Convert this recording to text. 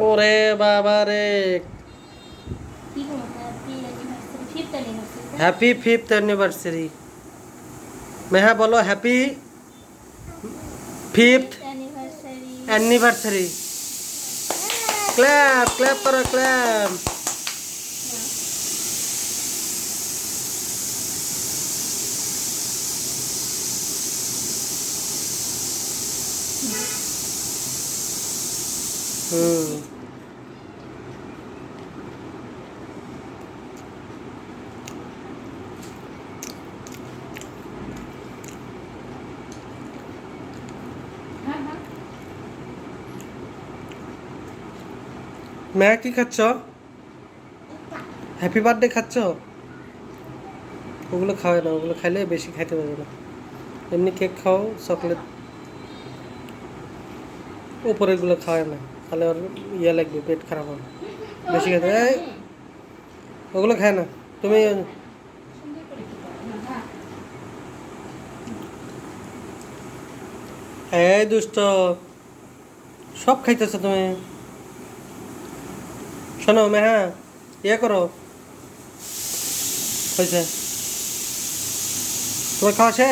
ওরে বাবা রে, হ্যাপি ফিফথ অ্যানিভার্সারি। মেহা বলো happy fifth anniversary. Clap clap করো, ক্ল্যাপ। হুম, মেয়া কি খাচ্ছ? হ্যাপি বার্থডে খাচ্ছ? ওগুলো খাওয়াই না, ওগুলো খাইলে বেশি খাইতে পারবে না। এমনি কেক খাও, চকলেট, উপরেরগুলো খাওয়াই না, তাহলে ওর ইয়ে লাগবে, পেট খারাপ হবে বেশি খেতে। এই, ওগুলো খায় না তুমি। এই দুষ্ট, সব খাইতেছো তুমি। শোনো মেহা, ইয়ে করো, হয়েছে তোমার খাওয়া শেষ?